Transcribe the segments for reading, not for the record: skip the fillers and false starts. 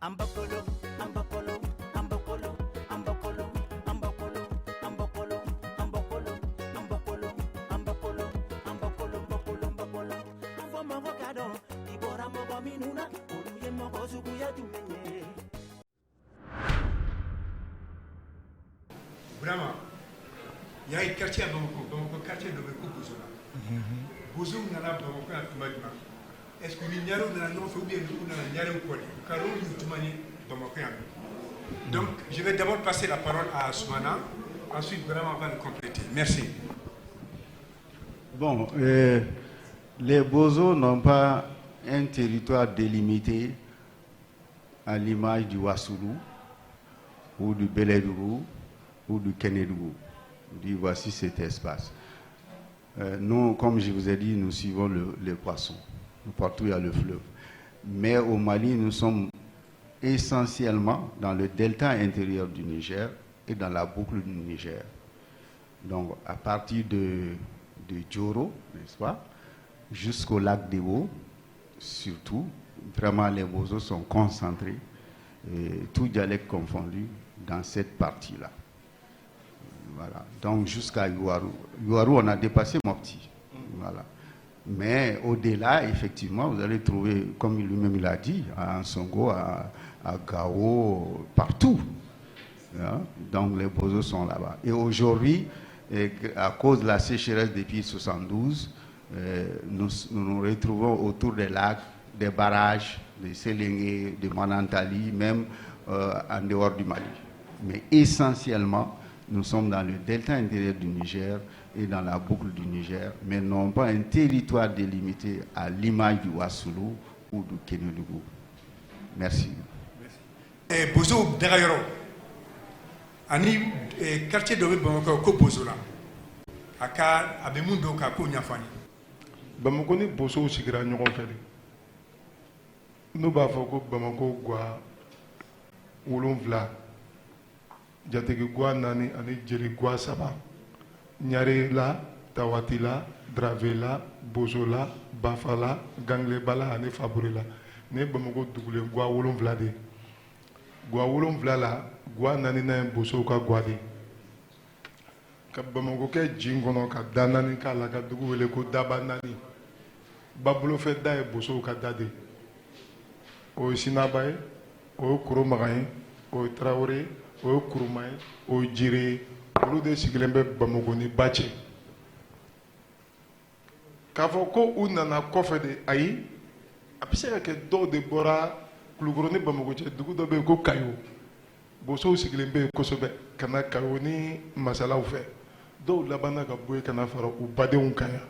Ambokolo, ambokolo, ambokolo, ambokolo, ambokolo, ambokolo, ambokolo, ambokolo, ambokolo, ambokolo, ambokolo, ambokolo. Afo mogo kado, ibora mogo minuna, oluye mogo zuguya dumenye. Vraiment, il y a un quartier à Bamako, quartier de Bozola. Bozo nana Bamako à Toumadima. Est-ce que nous n'avons pas ou bien nous n'avons pas car donc, je vais d'abord passer la parole à Soumana, ensuite vraiment on va le compléter. Merci. Bon, les Bozos n'ont pas un territoire délimité à l'image du Wassoulou ou du Beledrougou ou du Kénédougou. Voici cet espace. Nous, comme je vous ai dit, nous suivons les poissons. Partout il y a le fleuve. Mais au Mali, nous sommes essentiellement dans le delta intérieur du Niger et dans la boucle du Niger. Donc, à partir de Djoro, n'est-ce pas, jusqu'au lac Debo, surtout, vraiment les Bozos sont concentrés, tout dialecte confondu, dans cette partie-là. Voilà. Donc, jusqu'à Youarou. Youarou, on a dépassé Mopti. Voilà. Mais au-delà, effectivement, vous allez trouver, comme lui-même il a dit, à Ansongo, à Gao, partout. Hein? Donc les Bozos sont là-bas. Et aujourd'hui, à cause de la sécheresse depuis 1972, nous retrouvons autour des lacs, des barrages, de Séléngué, de Manantali, même en dehors du Mali. Mais essentiellement, nous sommes dans le delta intérieur du Niger et dans la boucle du Niger, mais non pas un territoire délimité à l'image du Wassoulou ou du Kénédougou. Merci. Merci. Bozo Derayoro, ani quartier de Bamako ko Bozo la, aka abemundo ka ko nyafani. Bamako ni Bozo sigira ɲɔgɔn fɛ de. N'u b'a fɔ ko Bamako gwa 7, Jatigi gwa 4 ani Jeli gwa 3. Nyare la, Tawati la, Drave la, Bozo la, Bafa la, Gangleba la ani Faburi la. Ne Bamako dugule gwa 7 de. Gwa 7 la, gwa 4 na Bozo ka gwa de. Ka Bamako kɛ jin kɔnɔ ka da 4 k'a la ka dugu wele ko daba 4. Babolofɛ da ye Bozo ka da de. O ye Sinaba ye, o ye Koromaga ye, o ye Tarawele ye, o ye Kuruma ye, o ye Jire ye. Olu de sigilen bɛ Bamako ni ba cɛ. K'a fɔ ko u nana kɔfɛ de, ayi, a bɛ se ka kɛ dɔw de bɔra Kulukɔrɔ ni Bamako cɛ dugu dɔ bɛ yen ko Kayo. Bozow sigilen bɛ yen kosɛbɛ ka na Kayo ni masalaw fɛ. Dɔw labanna ka bɔ yen ka na fara u badenw kan yan.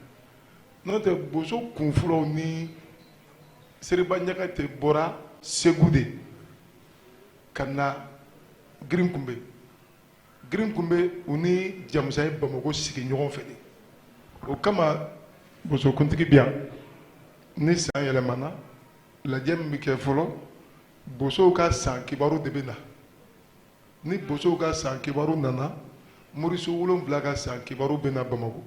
N'o tɛ Bozo kunfɔlɔw ni Seriba Ɲagate bɔra Segu de ka na Girinkunbe. Girinkunbe u ni Jamusa ye Bamako sigi ɲɔgɔn fɛ de. O kama Bozokuntigi bi yan ni san yɛlɛmana lajɛ min bɛ kɛ fɔlɔ Bozow ka san kibaru de bɛ na. Ni Bozow ka san kibaru nana Moriso 7 ka san kibaru bɛ na Bamako.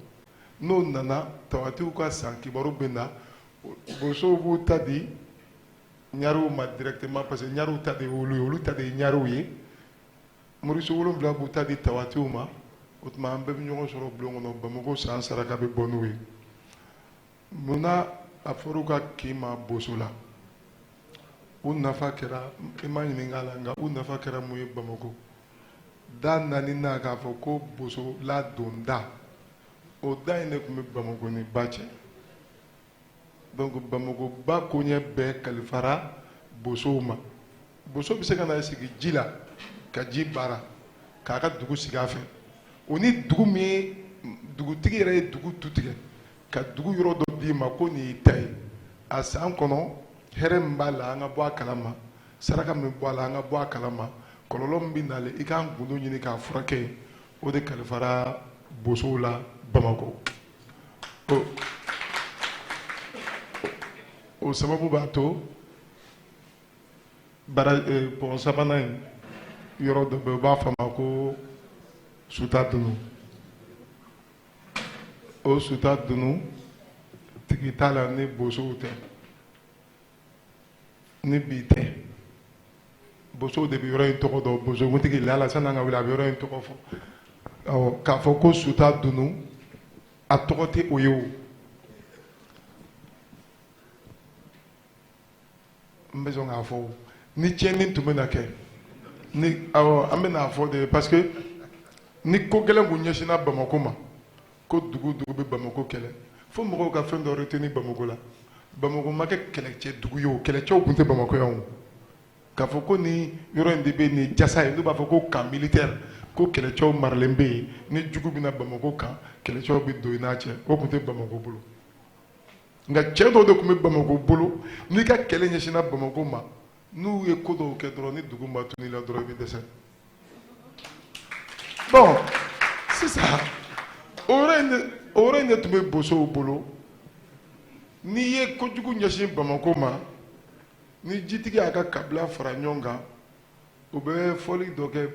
N'o nana Tawatiw ka san kibaru bɛ na. Bozow b'u ta di Ɲarew ma directement parce que Ɲarew ta de olu ye, olu ta de ye Ɲarew ye. Moriso 7 b'u ta di Tawatiw ma. O tuma an bɛɛ bɛ ɲɔgɔn sɔrɔ bulon kɔnɔ Bamako san saraka bɛ bɔ n'u ye. Munna a fɔra ka k'i ma Bozo la? U nafa kɛra, i ma ɲininka la, nka u nafa kɛra mun ye Bamako? Da 4 k'a fɔ ko Bozo ladon da. O da in de tun bɛ Bamako ni ba cɛ. Donc Bamako ba koɲɛ bɛɛ kalifara Bozow ma. Bozo bɛ se ka na sigi ji la ka ji baara k'a ka dugu sigi a fɛ. O ni dugu min ye dugutigi yɛrɛ ye dugu tu tigɛ ka dugu yɔrɔ dɔ d'i ma ko nin y'i ta ye. A san kɔnɔ hɛrɛ min b'a la an ka bɔ a kalama, saraka min bɔ a la an ka bɔ a kalama, kɔlɔlɔ min bɛ nalen i k'an gundo ɲini k'a furakɛ, o de kalifara Bozow la Bamako. O sababu b'a to pɔgɔ sabanan in yɔrɔ dɔ bɛ yen u b'a fɔ a ma ko Suta Dunu. O Suta Dunu tigi t'a la ni Bozow tɛ, ni bi tɛ. boso de bi yɔrɔ in tɔgɔ dɔn boso kuntigi lala san'an ka wuli a bɛ yɔrɔ in tɔgɔ fɔ k'a fɔ ko Suta Dunu a tɔgɔ tɛ o ye o n bɛ sɔn k'a fɔ ni tiɲɛni tun bɛ na kɛ ni an bɛ n'a fɔ de parce que ni ko gɛlɛn kun ɲɛsinna Bamako ma ko dugu bɛ Bamako kɛlɛ fo mɔgɔw ka fɛn dɔ retenir Bamako la Bamako ma kɛ kɛlɛcɛ dugu ye o kɛlɛcɛw tun tɛ Bamako yan o k'a fɔ ko ni yɔrɔ in de bɛ nin jasa ye n'u b'a fɔ ko camp militaire ko kɛlɛcɛw maralen bɛ yen ni jugu bɛna Bamako kan kɛlɛcɛw bɛ don i n'a cɛ o tun tɛ Bamako bolo nka cɛ dɔw de tun bɛ Bamako bolo n'i ka kɛlɛ ɲɛsinna Bamako ma n'u ye ko dɔw kɛ dɔrɔn ni dugu ma tunu i la dɔrɔn i bɛ dɛsɛ bon sisan o yɔrɔ in de tun bɛ bosow bolo n'i ye kojugu ɲɛsin Bamako ma ni jitigi y'a ka kabila fara ɲɔgɔn kan o bɛ fɔli dɔ kɛ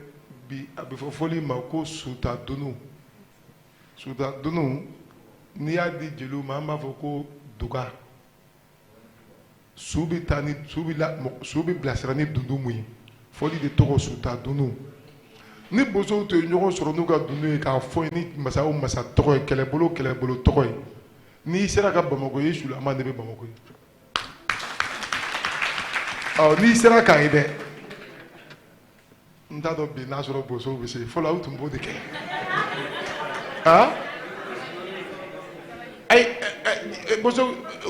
bi a bɛ fɔ fɔli ma ko Suta Dunu n'i y'a di jeliw ma an b'a fɔ ko duga su bɛ bilasira ni dunun mun ye fɔli de tɔgɔ Suta Dunu ni bosow tɛ ɲɔgɔn sɔrɔ n'u ka dunun ye k'a fɔ ni masa o masa tɔgɔ ye kɛlɛbolo tɔgɔ ye n'i sera ka Bamako ye Sulama de bɛ Bamako ye n'i sera k'a ye dɛ n t'a dɔn bi n'a sɔrɔ bosow bɛ se fɔlɔ aw tun b'o de kɛ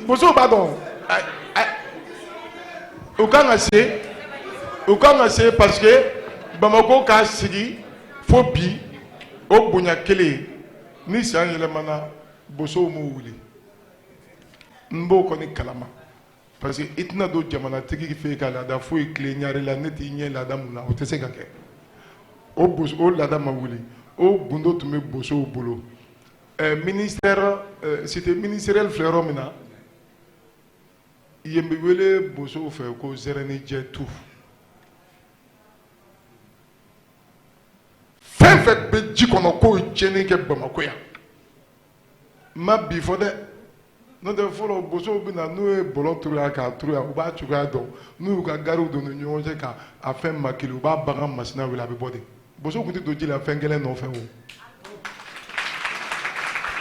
bosow b'a dɔn u kan ka se parce que Bamako k'a sigi fo bi o bonya kelen ni san yɛlɛmana bosow m'u wuli n b'o kɔni kalama parce que i tɛna don jamanatigi fɛ yen ka laada foyi tilen ɲare la ne t'i ɲɛ laada mun na o tɛ se ka kɛ o laada ma wuli o gundo tun bɛ bosow bolo ministère cité ministériel filɛ yɔrɔ min na yen bɛ wele bosow fɛ ko Zɛrɛnijɛtu fɛn fɛn bɛ ji kɔnɔ k'o ye tiɲɛni kɛ Bamako yan n ma bi fɔ dɛ n'o tɛ fɔlɔ bosow bɛ na n'u ye bɔlɔ turu yan k'a turu yan u b'a cogoya dɔn n'u y'u ka gariw don ni ɲɔgɔn cɛ ka a fɛn makili u b'a bagan masina wele a bɛ bɔ de bosow tun tɛ don ji la fɛn gɛlɛn nɔfɛ o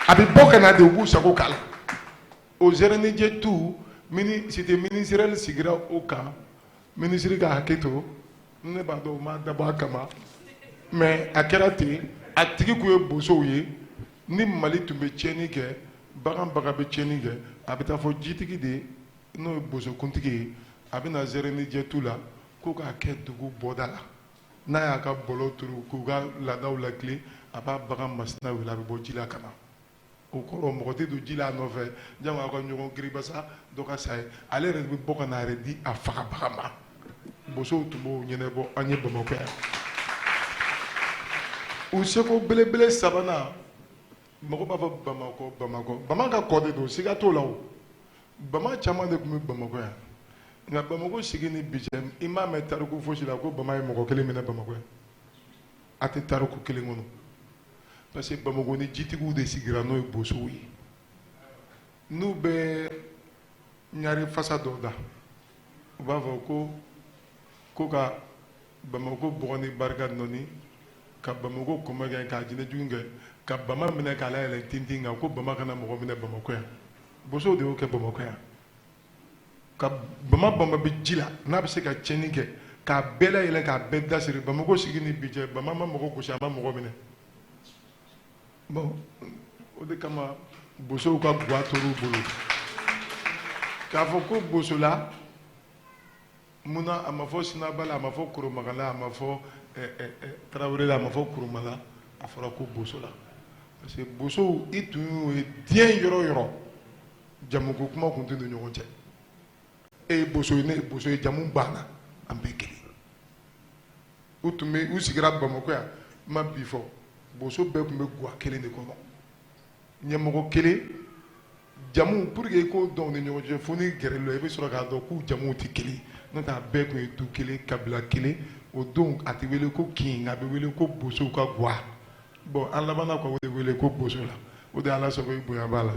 a bɛ bɔ ka na de u b'u sago k'a la o Zɛrɛnijɛtu cité ministériel sigira o kan minisiri ka hakɛ to ne b'a dɔn u m'a dabɔ a kama mais a kɛra ten a tigi tun ye bosow ye ni Mali tun bɛ tiɲɛni kɛ bagan bɛ tiɲɛni kɛ a bɛ taa fɔ jitigi de n'o ye bosokuntigi ye a bɛ na Zɛrɛnijɛtu la ko k'a kɛ dugu bɔda la n'a y'a ka bɔlɔ turu k'u ka laadaw latilen a b'a bagan masina wele a bɛ bɔ ji la ka na o kɔrɔ mɔgɔ tɛ don ji la a nɔfɛ jango a ka ɲɔgɔn kiribasa dɔ ka sa ye ale yɛrɛ de bɛ bɔ ka na a yɛrɛ di a fagabaga ma bosow tun b'o ɲɛnabɔ an ye Bamako yan u seko belebele sabanan mɔgɔ b'a fɔ Bamako ka kɔ de don siga t'o la o Bama caman de tun bɛ Bamako yan nka Bamako sigi ni bi cɛ i m'a mɛn tariku fosi la ko Bama ye mɔgɔ kelen minɛ Bamako yan a tɛ tariku kelen kɔnɔ parce que Bamako ni jitigiw de sigira n'o ye bosow ye n'u bɛ ɲari fasa dɔ da u b'a fɔ ko ka Bamako bɔgɔ ni barika nɔni ka Bamako kɔmɔ kɛ k'a jinɛjugu kɛ ka Bama minɛ k'a layɛlɛn tintin kan ko Bama kana mɔgɔ minɛ Bamako yan bosow de y'o kɛ Bamako yan ka Bama bɛ ji la n'a bɛ se ka tiɲɛni kɛ k'a bɛɛ layɛlɛn k'a bɛɛ dasiri Bamako sigi ni bi cɛ Bama ma mɔgɔ gosi a ma mɔgɔ minɛ bon o de kama bosow ka guwa tor'u bolo k'a fɔ ko bosola munna a ma fɔ Sinaba la a ma fɔ Koromaga la a ma fɔ Tarawele la a ma fɔ Kuruma la a fɔra ko bosola parce que bosow i tun y'o ye diɲɛ yɔrɔ o yɔrɔ jamuko kuma tun tɛ don ɲɔgɔn cɛ e ye boso ye ne ye boso ye jamu banna an bɛɛ kelen u sigira Bamako yan n ma bi fɔ boso bɛɛ tun bɛ guwa kelen de kɔnɔ ɲɛmɔgɔ kelen jamu pour que i k'o dɔn u ni ɲɔgɔn cɛ fo ni gɛrɛ la i bɛ sɔrɔ k'a dɔn k'u jamuw tɛ kelen n'o tɛ a bɛɛ tun ye du kelen kabila kelen o don a tɛ wele ko kin a bɛ wele ko bosow ka guwa bon an labanna ka o de wele ko boso la o de Ala sago i bonya b'a la.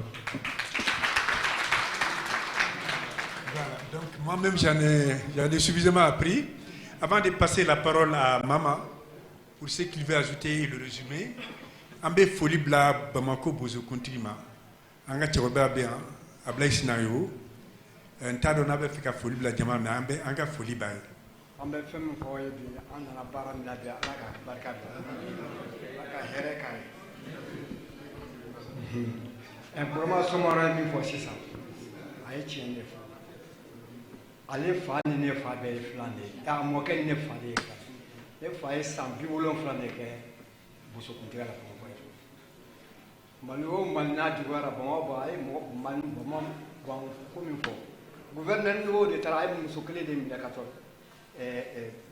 Voilà, donc moi-même j'en ai suffisamment appris. Avant de passer la parole à Maman, pour ce qu'il veut ajouter et le résumé, Ambe Foli Bla Bamako Bozo Kontrima, Anga Tchoba Bien, Ablaï Sinayo, un tas de nabe Fika Foli Bla Diamant, mais Ambe Anga Foli Bay. Ambe Femme Foye, Anna Baran Nabia, Laka, Barkata, Laka Herekai. Un promo sommaire mi for sisa. Aye chene fa. Ale fa ni ne fa be flande. Ya mo ken ne fa de ka. Ne fa e sam bi wolon flande ke. Buso kuntiga la ko ko. Manu man na jugara ba ba ay mo man ba mo ba ko mi fo. Gouverneur no de tara ay muso kele de mi da katol.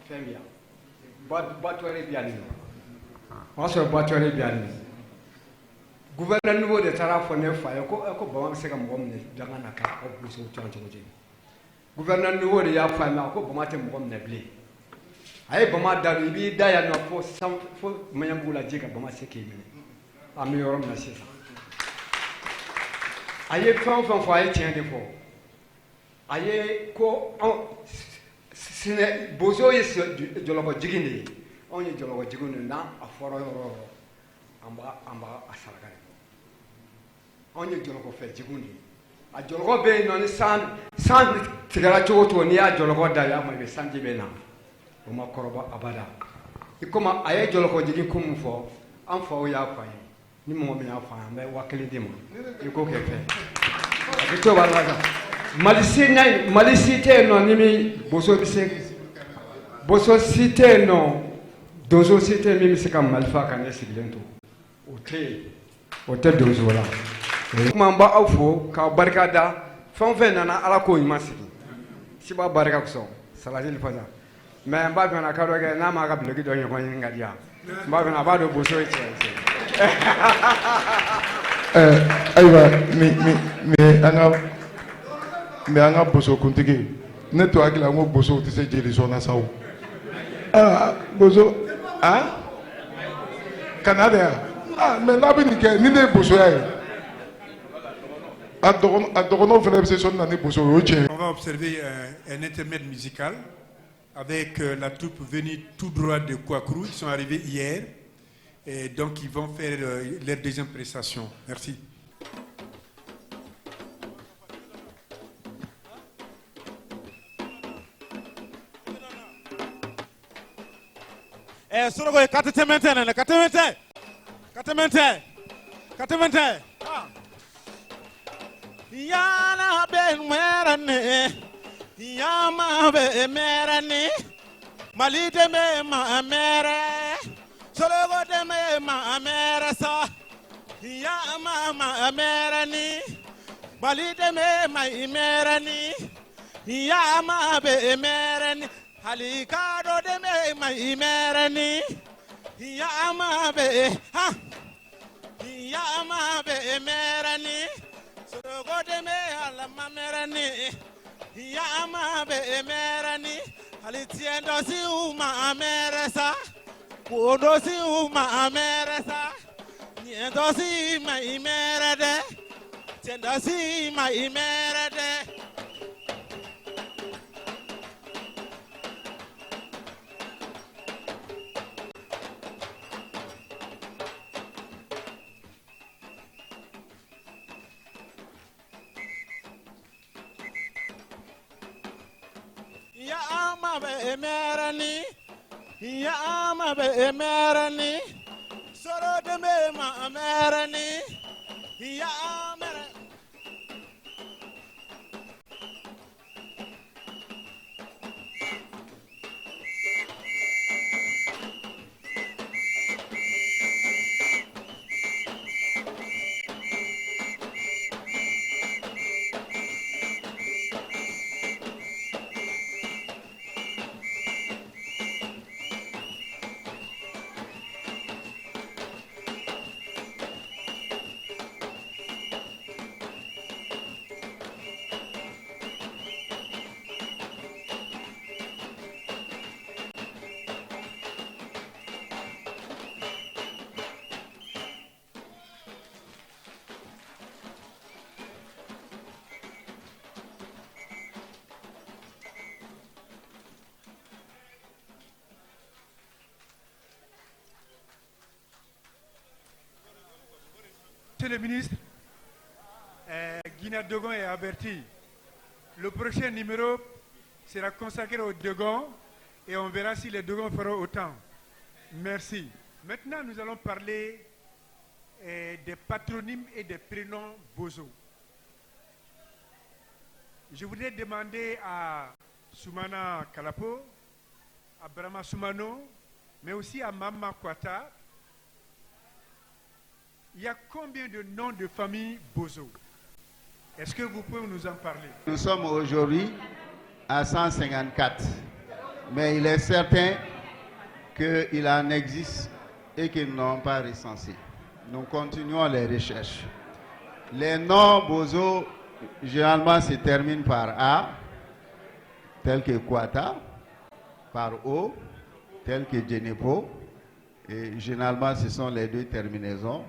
Femia. Ba to re biani. Waso ba to re biani. Gouverneur nouveau de Taraf ne faille ko ba se kam gom ne danga na ka ko buso chancho je gouverneur nouveau de ya faille ko ba mate gom ne ble ay ba ma daru bi da ya no fo sam fo mayambula je ka ba ma se ke mi ami yorom na se ay fon fo ay tien de fo ay ko sine bozo yes jolobo jiginde on ye jolobo jiginde na aforo yoro amba asaraga on ye joloko fe jigundi a joloko be no ni san tigara choto ni a joloko da ya mo be sanje be na o ma koroba abada ikoma aye joloko jigi kum fo an fo ya fa ni mo me ya fa me wakili dimo iko ke fe a to balaga malisi te no ni mi boso bise boso site no dozo site mi se kam malfa kan esilento hotel dozo la kuma ba awfo ka barka da fanfen nana ala ko nyima sigi siba barka ko salati le faza mais ba bana ka roge na ma ka blogi do nyoko ngadia ba bana ba do boso eche aywa mi anga boso kuntigi ne to akila ngo boso ti se jeli sona sawo boso Canada mais là bi ni ke ni ne boso ya on va observer un intermède musical avec la troupe venue tout droit de Kouakrou. Ils sont arrivés hier et donc ils vont faire leur deuxième prestation. Merci. Yana ben merane, yama be merane, malite me ma mere, solo de me ma mere sa, yama ma merane, malite me ma merane, yama be merane, halikado de me ma merane, yama be ha, yama be merane. Go de me ala mamerani ya ma be merani alitiendo si uma meresa kodo si uma meresa niendo si ma imerade tiendo si ma imerade emerani ya ma be emerani soro de me ma emerani ya emerani Monsieur le ministre, Guina Dogon est averti. Le prochain numéro sera consacré aux Dogon et on verra si les Dogon feront autant. Merci. Maintenant, nous allons parler des patronymes et des prénoms Bozo. Je voudrais demander à Soumana Kalapo, à Brahma Soumano, mais aussi à Mama Kwata, il y a combien de noms de famille Bozo? Est-ce que vous pouvez nous en parler? Nous sommes aujourd'hui à 154, mais il est certain qu'il en existe et qu'ils n'ont pas recensé. Nous continuons les recherches. Les noms Bozo, généralement, se terminent par A, tel que Kwata, par O, tel que Djenepo, et généralement, ce sont les deux terminaisons.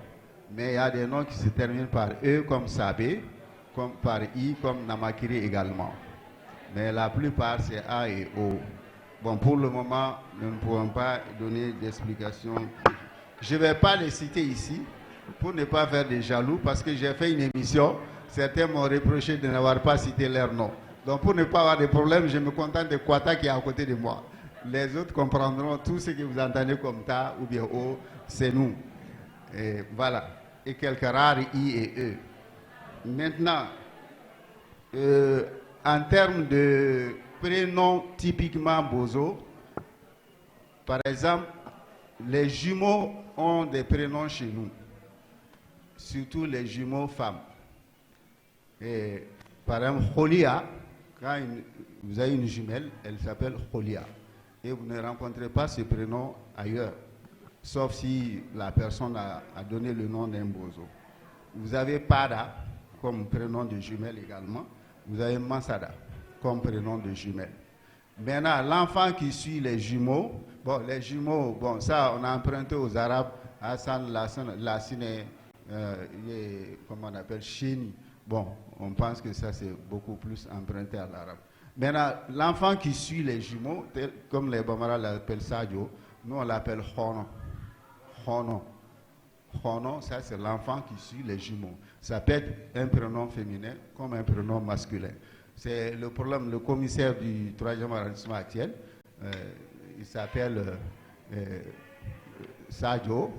Mais il y a des noms qui se terminent par E comme Sabé, comme par I comme Namakiri également. Mais la plupart c'est A et O. Bon, pour le moment, nous ne pouvons pas donner d'explications. Je ne vais pas les citer ici pour ne pas faire des jaloux parce que j'ai fait une émission. Certains m'ont reproché de n'avoir pas cité leur nom. Donc pour ne pas avoir de problème, je me contente de Kwata qui est à côté de moi. Les autres comprendront tout ce que vous entendez comme Ta ou bien O, c'est nous. Et voilà. Et quelques rares I et E. Maintenant, en termes de prénoms typiquement Bozo, par exemple, les jumeaux ont des prénoms chez nous, surtout les jumeaux femmes. Et, par exemple, Kholia, quand vous avez une jumelle, elle s'appelle Kholia. Et vous ne rencontrez pas ce prénom ailleurs, sauf si la personne a donné le nom d'un Bozo. Vous avez Pada comme prénom de jumelle également. Vous avez Mansada comme prénom de jumelle. Maintenant, l'enfant qui suit les jumeaux, les jumeaux, ça on a emprunté aux Arabes, Hassan, Lassine, comment on appelle, Chéni. On pense que ça c'est beaucoup plus emprunté à l'arabe. Maintenant, l'enfant qui suit les jumeaux, comme les Bamara l'appellent Sadio, nous on l'appelle Khono. Khono, ça c'est l'enfant qui suit les jumeaux. Ça peut être un prénom féminin comme un prénom masculin. C'est le problème, le commissaire du 3e arrondissement actuel, il s'appelle Sadio.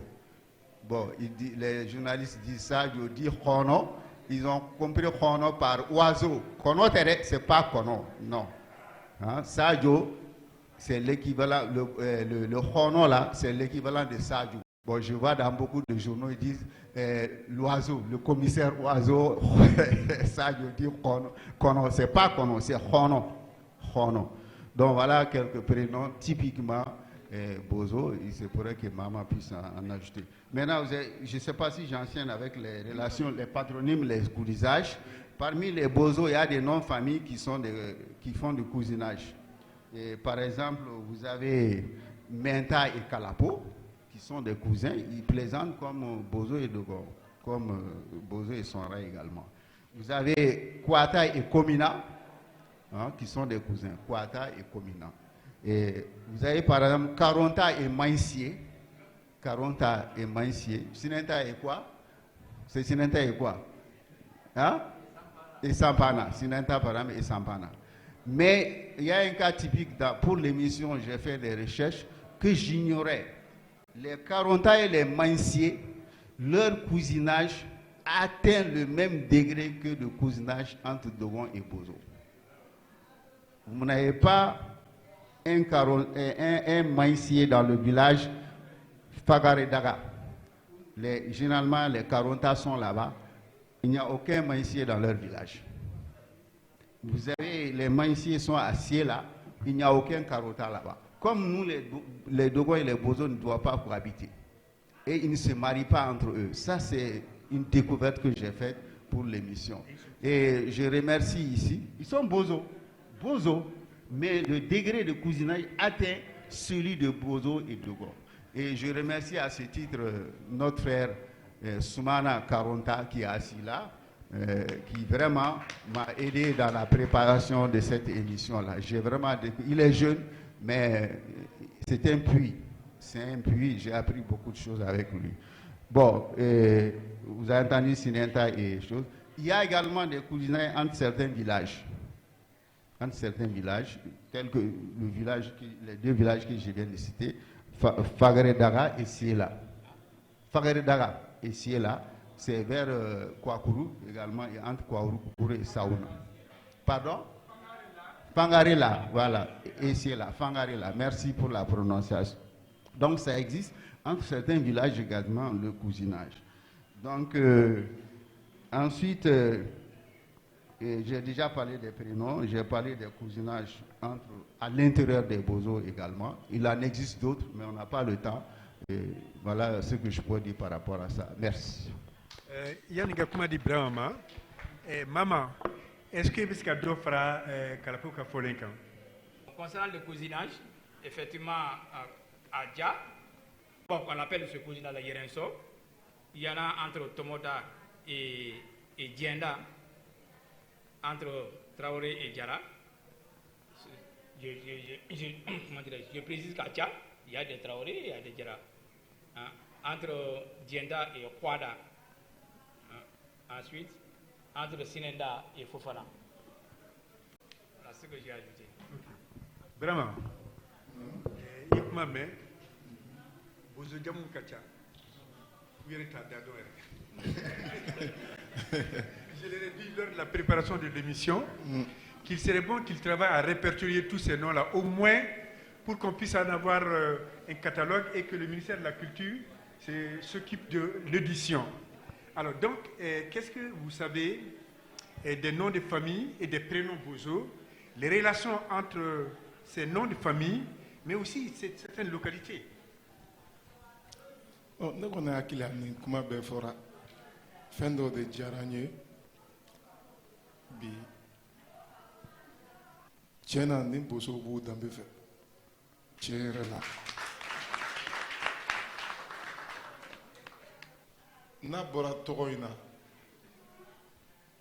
Les journalistes disent Sadio, dit Khono. Ils ont compris Khono par oiseau. Khono, c'est pas Khono, non. Sadio, c'est l'équivalent, le Khono là, c'est l'équivalent de Sadio. Je vois dans beaucoup de journaux, ils disent l'oiseau, le commissaire oiseau, Sadio dit Khono, c'est pas Khono, c'est Khono. Donc voilà quelques prénoms typiquement Bozo, il se pourrait que maman puisse en ajouter. Maintenant, je ne sais pas si j'enchaîne avec les relations, les patronymes, les coudisages. Parmi les Bozo, il y a des noms de famille qui font du cousinage. Et par exemple, vous avez Menta et Kalapo, qui sont des cousins. Ils plaisantent comme Bozo et Dogon, comme Bozo et Sonra également. Vous avez Kwata et Komina, qui sont des cousins. Kwata et Komina. Et vous avez par exemple Karonta et Mainsier. Karonta et Mainsier. Sinenta et quoi? C'est Sinenta et quoi? Et Sampana. Sinenta par exemple et Sampana. Mais il y a un cas typique pour l'émission, j'ai fait des recherches que j'ignorais. Les Karonta et les Mainsier, leur cousinage atteint le même degré que le cousinage entre Dogon et Bozo. Vous n'avez pas un Mainsier dans le village Fagare Daga. Généralement, les Karonta sont là-bas. Il n'y a aucun Mainsier dans leur village. Vous avez les Mainsiers sont à Siela, il n'y a aucun Karonta là-bas. Comme nous, les Dogon et les Bozo ne doivent pas cohabiter. Et ils ne se marient pas entre eux. Ça, c'est une découverte que j'ai faite pour l'émission. Et je remercie ici. Ils sont Bozo. Mais le degré de cousinage atteint celui de Bozo et Dogon. Et je remercie à ce titre notre frère Soumana Karonta qui est assis là, qui vraiment m'a aidé dans la préparation de cette émission-là. Il est jeune, mais c'est un puits. J'ai appris beaucoup de choses avec lui. Bon, vous avez entendu Sinenta et choses. Il y a également des cousinages entre certains villages. Entre certains villages, tels que les deux villages que je viens de citer, Fagaredara et Siela. Fagaredara et Siela, c'est vers Kouakourou également, et entre Kouakourou et Saouna. Pardon? Fangarela, voilà, et Siela, Fangarela. Merci pour la prononciation. Donc ça existe entre certains villages également, le cousinage. Donc, ensuite, j'ai déjà parlé des prénoms, j'ai parlé des cousinages à l'intérieur des Bozo également. Il en existe d'autres, mais on n'a pas le temps. Et voilà ce que je peux dire par rapport à ça. Merci. Yannick Gakouma dit Brahma. Maman, est-ce que vous avez fera Kalapouka Folenkan? Concernant le cousinage, effectivement, à Dja, on appelle ce cousinage la Yerenso. Il y en a entre Tomoda et Dienda, entre Traoré et Djara. Je précise qu'à Dja, il y a des Traoré et il y a des Djara. Entre Dienda et Kwada. Ensuite, entre Sinenda et Fofana. Voilà ce que j'ai ajouté. Vraiment. Ikmame, Bozo Djamou Kacha. Je leur ai dit lors de la préparation de l'émission qu'il serait bon qu'il travaille à répertorier tous ces noms-là, au moins pour qu'on puisse en avoir un catalogue et que le ministère de la Culture s'occupe de l'édition. Alors donc, qu'est-ce que vous savez des noms de famille et des prénoms Bozo, les relations entre ces noms de famille, mais aussi certaines localités? Ne connais hakili ani kuma bɛɛ fɔra fɛn dɔ de diyara n ye bi tiɲɛ na ni bosow b'u danbe fɛ tiɲɛ yɛrɛ la n'a bɔra tɔgɔ in na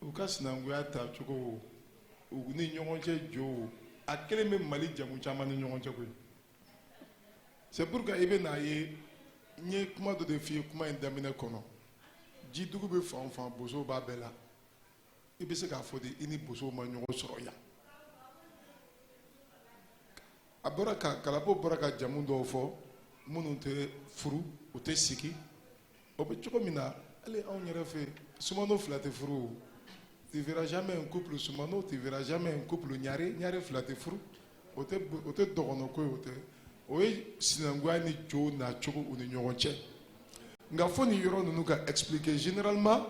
u ka sinankunya ta cogo u ni ɲɔgɔn cɛ jo a kelen bɛ Mali jamu caman ni ɲɔgɔn cɛ koyi c'est pourquoi i bɛ n'a ye n ye kuma dɔ de f'i ye kuma in daminɛ kɔnɔ jidugu bɛ fan o fan bosow b'a bɛɛ la i bɛ se k'a fɔ de i ni bosow ma ɲɔgɔn sɔrɔ yan a bɔra ka Kalabo bɔra ka jamu dɔw fɔ minnu tɛ furu u tɛ sigi o bɛ cogo min na hali anw yɛrɛ fɛ Sumano fila tɛ furu o tu verras jamais un couple Sumano tu verras jamais un couple Ɲare fila tɛ furu o tɛ dɔgɔnɔ ko ye o tɛ o ye sinankunya ni jo na cogo u ni ɲɔgɔn cɛ nka fo nin yɔrɔ ninnu ka expliquer généralement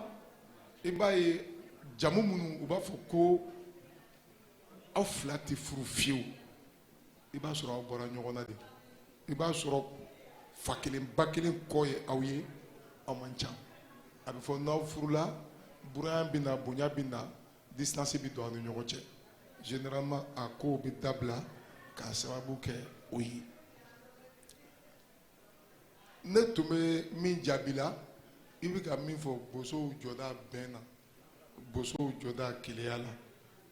i b'a ye jamu minnu u b'a fɔ ko aw fila tɛ furu fiyewu i b'a sɔrɔ aw bɔra ɲɔgɔn na de i b'a sɔrɔ fa kelen ba kelen kɔ ye aw ye aw man ca a bɛ fɔ n'aw furula buranya bɛ na bonya bɛ na distance bɛ don aw ni ɲɔgɔn cɛ généralement a kow bɛ dabila k'a sababu kɛ o ye ne tun bɛ min jaabi la i bɛ ka min fɔ bosow jɔda bɛn na bosow jɔda kelenya la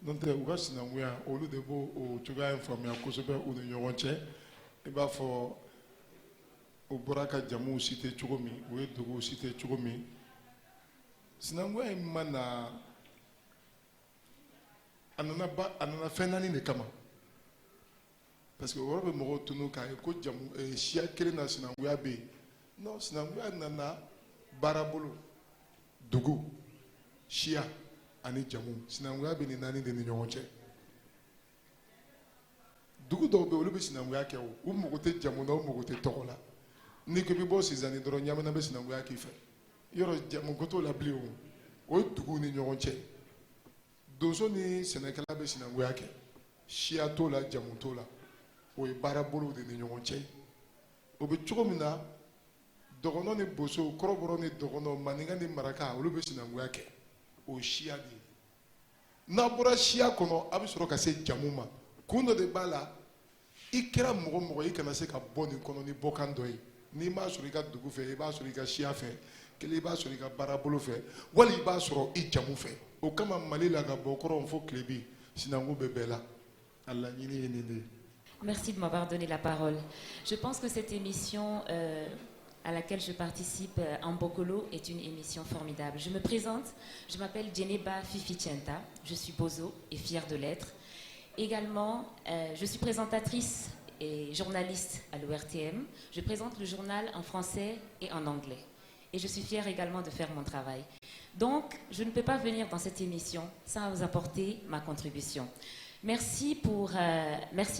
n'o tɛ u ka sinankunya olu de b'o o cogoya in faamuya kosɛbɛ u ni ɲɔgɔn cɛ i b'a fɔ u bɔra ka jamuw citer cogo min u ye duguw citer cogo min sinankunya in ma na a nana fɛn naani de kama parce que o yɔrɔ bɛ mɔgɔw tunu k'a ye ko jamu siya kelen na sinankunya bɛ yen non sinankunya nana baarabolo dugu siya ani jamu sinankunya bɛ nin naani de ni ɲɔgɔn cɛ dugu dɔw bɛ yen olu bɛ sinankunya kɛ o u mago tɛ jamu na u mago tɛ tɔgɔ la n'i ko i bɛ bɔ Sizani dɔrɔn Ɲamina bɛ sinankunya k'i fɛ yɔrɔ jamu ko t'o la bilen o ye duguw ni ɲɔgɔn cɛ donso ni sɛnɛkɛla bɛ sinankunya kɛ siya t'o la jamu t'o la o ye baarabolow de ni ɲɔgɔn cɛ o bɛ cogo min na dɔgɔnɔ ni boso kɔrɔbɔrɔ ni dɔgɔnɔ maninka ni maraka olu bɛ sinankunya kɛ o ye siya de ye n'a bɔra siya kɔnɔ a bɛ sɔrɔ ka se jamu ma kun dɔ de b'a la i kɛra mɔgɔ o mɔgɔ i kana se ka bɔ nin kɔnɔ ni bɔkan dɔ ye n'i m'a sɔrɔ i ka dugu fɛ i b'a sɔrɔ i ka siya fɛ kelen i b'a sɔrɔ i ka baarabolo fɛ wali i b'a sɔrɔ i jamu fɛ o kama Mali la ka bɔ kɔrɔn fo Kilebi sinanku bɛ bɛɛ la a laɲini ye nin de ye. Merci de m'avoir donné la parole. Je pense que cette émission à laquelle je participe en Bokolo est une émission formidable. Je me présente, je m'appelle Djeneba Fificienta, je suis bozo et fière de l'être. Également, je suis présentatrice et journaliste à l'ORTM. Je présente le journal en français et en anglais. Et je suis fière également de faire mon travail. Donc, je ne peux pas venir dans cette émission sans vous apporter ma contribution. Merci